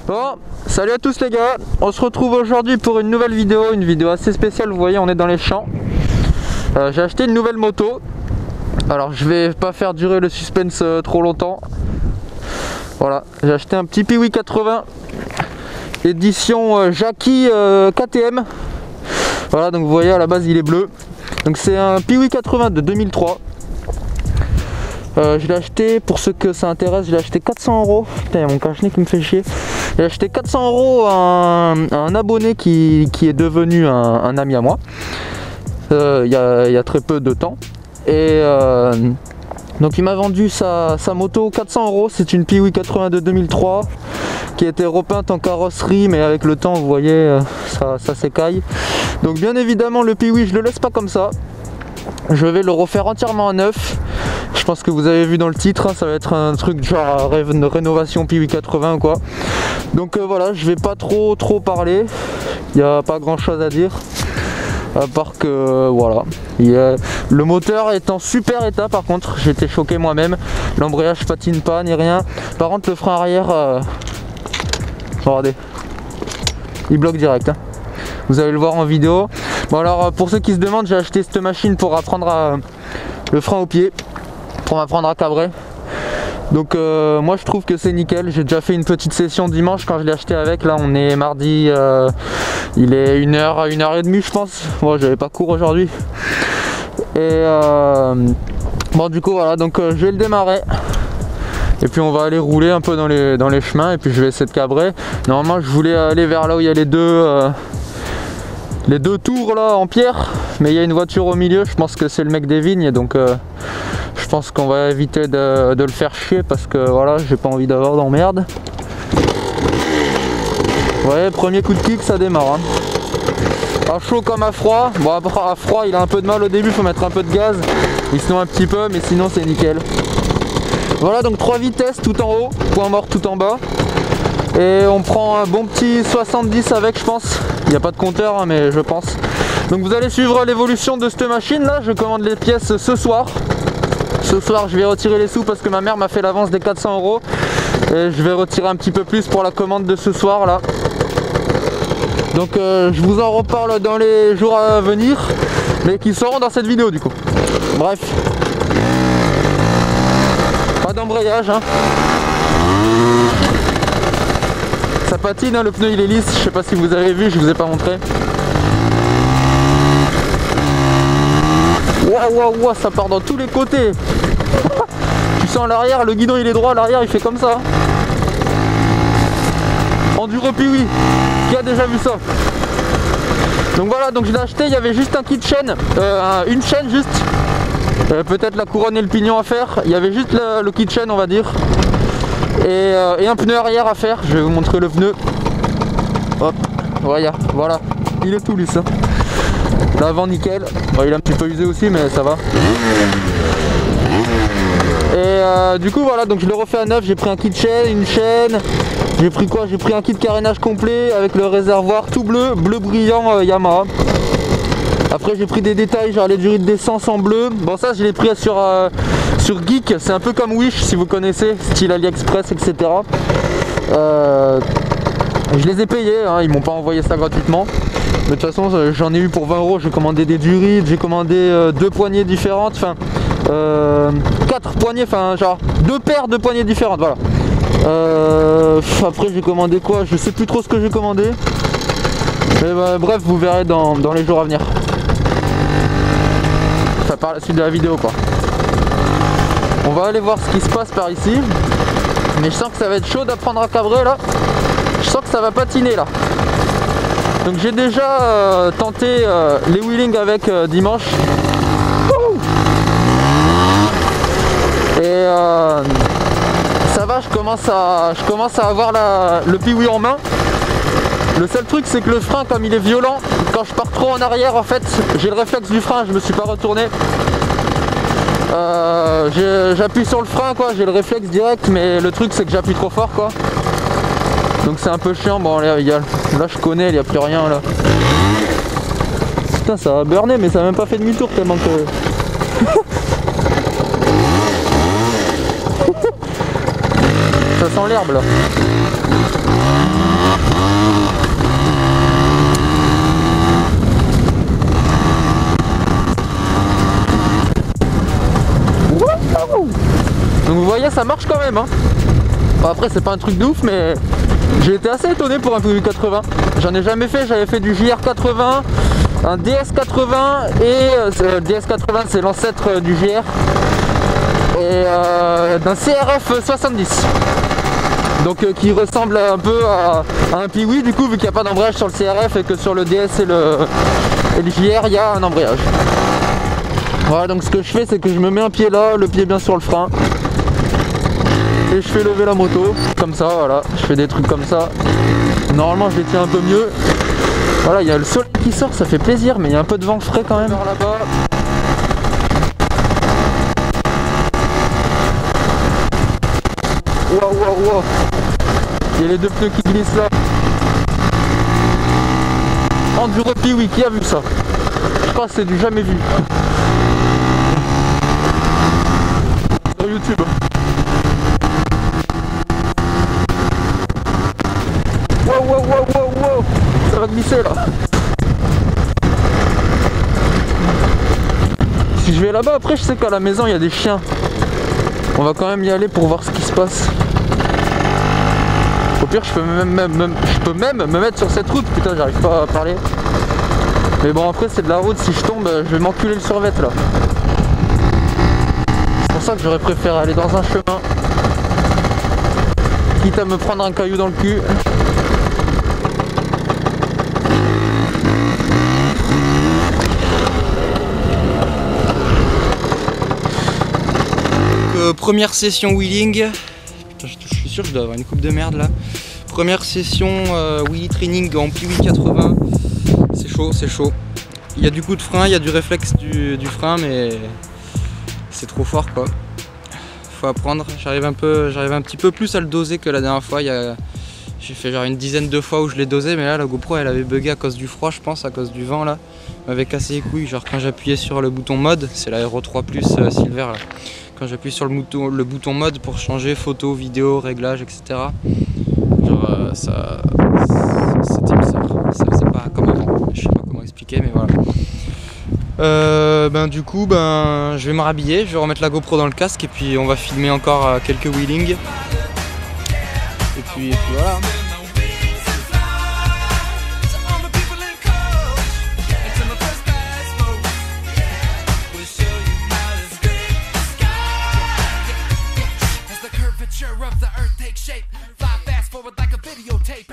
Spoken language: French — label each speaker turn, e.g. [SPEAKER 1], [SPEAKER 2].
[SPEAKER 1] Bon, salut à tous les gars, on se retrouve aujourd'hui pour une nouvelle vidéo, une vidéo assez spéciale. Vous voyez, on est dans les champs. J'ai acheté une nouvelle moto. Alors je vais pas faire durer le suspense trop longtemps. Voilà, j'ai acheté un petit Piwi 80 édition Jackie KTM. Voilà, donc vous voyez à la base il est bleu. Donc c'est un Piwi 80 de 2003. Je l'ai acheté, pour ceux que ça intéresse, je l'ai acheté 400 €. Putain, il y a mon cache-nez qui me fait chier. J'ai acheté 400 € à un abonné qui est devenu un ami à moi. Il y a très peu de temps. Et donc il m'a vendu sa moto 400 €. C'est une Piwi 80 de 2003 qui a été repeinte en carrosserie, mais avec le temps, vous voyez, ça s'écaille. Donc bien évidemment, le Piwi, je le laisse pas comme ça. Je vais le refaire entièrement à neuf. Je pense que vous avez vu dans le titre, hein, ça va être un truc genre rénovation Piwi 80 ou quoi. Donc voilà, je vais pas trop parler. Il n'y a pas grand chose à dire. À part que voilà. Le moteur est en super état par contre. J'ai été choqué moi-même. L'embrayage patine pas ni rien. Par contre le frein arrière, regardez, il bloque direct, hein. Vous allez le voir en vidéo. Bon alors pour ceux qui se demandent, j'ai acheté cette machine pour apprendre le frein au pied, pour m'apprendre à cabrer. Donc moi je trouve que c'est nickel. J'ai déjà fait une petite session dimanche quand je l'ai acheté avec. Là on est mardi, il est 1h30 je pense. Moi j'avais pas cours aujourd'hui. Et bon du coup voilà, donc je vais le démarrer. Et puis on va aller rouler un peu dans les chemins. Et puis je vais essayer de cabrer. Normalement je voulais aller vers là où il y a les deux tours là en pierre, mais il y a une voiture au milieu. Je pense que c'est le mec des vignes, donc je pense qu'on va éviter de le faire chier parce que voilà, j'ai pas envie d'avoir d'emmerde. Ouais, premier coup de kick, ça démarre, hein. À chaud comme à froid. Bon, après à froid il a un peu de mal au début, faut mettre un peu de gaz, il se noie un petit peu, mais sinon c'est nickel. Voilà, donc 3 vitesses tout en haut, point mort tout en bas. Et on prend un bon petit 70 avec, je pense. Il n'y a pas de compteur, hein, mais je pense. Donc vous allez suivre l'évolution de cette machine là. Je commande les pièces ce soir. Ce soir je vais retirer les sous parce que ma mère m'a fait l'avance des 400 €. Et je vais retirer un petit peu plus pour la commande de ce soir là. Donc je vous en reparle dans les jours à venir, mais qui seront dans cette vidéo du coup. Bref. Pas d'embrayage, hein. Ça patine, hein, le pneu il est lisse, je sais pas si vous avez vu, je vous ai pas montré. Waouh, ça part dans tous les côtés. Tu sens l'arrière, le guidon il est droit, l'arrière il fait comme ça. Enduro Piwi, qui a déjà vu ça? Donc voilà, donc je l'ai acheté, il y avait juste un kit chaîne, une chaîne juste. Peut-être la couronne et le pignon à faire, il y avait juste le kit chaîne on va dire. Et un pneu arrière à faire. Je vais vous montrer le pneu. Hop, voilà, il est tout lisse, hein. L'avant nickel. Bon, il est un petit peu usé aussi mais ça va. Et du coup voilà, donc je le refais à neuf. J'ai pris un kit chaîne, une chaîne. J'ai pris quoi? J'ai pris un kit carénage complet avec le réservoir tout bleu brillant Yamaha. Après j'ai pris des détails, genre les durées d'essence en bleu. Bon ça je l'ai pris sur Geek, c'est un peu comme Wish si vous connaissez, style AliExpress, etc. Je les ai payés, hein, ils m'ont pas envoyé ça gratuitement. Mais de toute façon j'en ai eu pour 20 €, j'ai commandé des durides, j'ai commandé 2 poignées différentes, enfin 4 poignées, enfin genre 2 paires de poignées différentes, voilà. Après j'ai commandé quoi? Je sais plus trop ce que j'ai commandé. Mais bref, vous verrez dans les jours à venir. Enfin par la suite de la vidéo quoi. On va aller voir ce qui se passe par ici. Mais je sens que ça va être chaud d'apprendre à cabrer là. Je sens que ça va patiner là. Donc j'ai déjà tenté les wheelings avec dimanche. Et ça va, je commence à avoir le Piwi en main. Le seul truc c'est que le frein, comme il est violent, quand je pars trop en arrière en fait, j'ai le réflexe du frein, je me suis pas retourné. J'appuie sur le frein quoi, j'ai le réflexe direct, mais le truc c'est que j'appuie trop fort quoi. Donc c'est un peu chiant. Bon là je connais, il n'y a plus rien là. Putain, ça a burné mais ça a même pas fait demi-tour tellement que... ça sent l'herbe là. Donc vous voyez, ça marche quand même, hein. Bon, après c'est pas un truc de ouf, mais j'ai été assez étonné pour un PW80. J'en ai jamais fait, j'avais fait du JR80, un DS80 et le DS80 c'est l'ancêtre du JR et d'un CRF70. Donc qui ressemble un peu à un Piwi du coup, vu qu'il n'y a pas d'embrayage sur le CRF et que sur le DS et le JR il y a un embrayage. Voilà, donc ce que je fais c'est que je me mets un pied là, le pied bien sur le frein et je fais lever la moto comme ça, voilà, je fais des trucs comme ça. Normalement je les tiens un peu mieux. Voilà, il y a le soleil qui sort, ça fait plaisir, mais il y a un peu de vent frais quand même là-bas. Waouh, waouh, waouh. Il y a les deux pneus qui glissent là. Enduro Piwi, qui a vu ça? Je crois que c'est du jamais vu. Sur YouTube. Wow, wow, wow, wow, wow. Ça va glisser là. Si je vais là-bas, après je sais qu'à la maison il y a des chiens. On va quand même y aller pour voir ce qui se passe. Au pire je peux même me mettre sur cette route. Putain, j'arrive pas à parler. Mais bon, après c'est de la route, si je tombe je vais m'enculer le survêt là. C'est pour ça que j'aurais préféré aller dans un chemin, quitte à me prendre un caillou dans le cul.
[SPEAKER 2] Première session wheeling. Putain, je suis sûr que je dois avoir une coupe de merde là. Première session wheelie training en Piwi 80. C'est chaud, c'est chaud. Il y a du coup de frein, il y a du réflexe du frein, mais c'est trop fort quoi. Faut apprendre. J'arrive un petit peu plus à le doser que la dernière fois. J'ai fait genre une dizaine de fois où je l'ai dosé, mais là la GoPro elle avait bugué à cause du froid, je pense, à cause du vent là. Elle m'avait cassé les couilles, genre quand j'appuyais sur le bouton mode, c'est l'Aero 3 Plus Silver là. Quand j'appuie sur le bouton mode pour changer photo, vidéo, réglage, etc. Genre c'était bizarre, ça faisait pas comme avant, je sais pas comment expliquer, mais voilà. Du coup je vais me rhabiller, je vais remettre la GoPro dans le casque et puis on va filmer encore quelques wheelings. Et puis voilà.
[SPEAKER 3] Of the earth take shape. Fly fast forward like a videotape.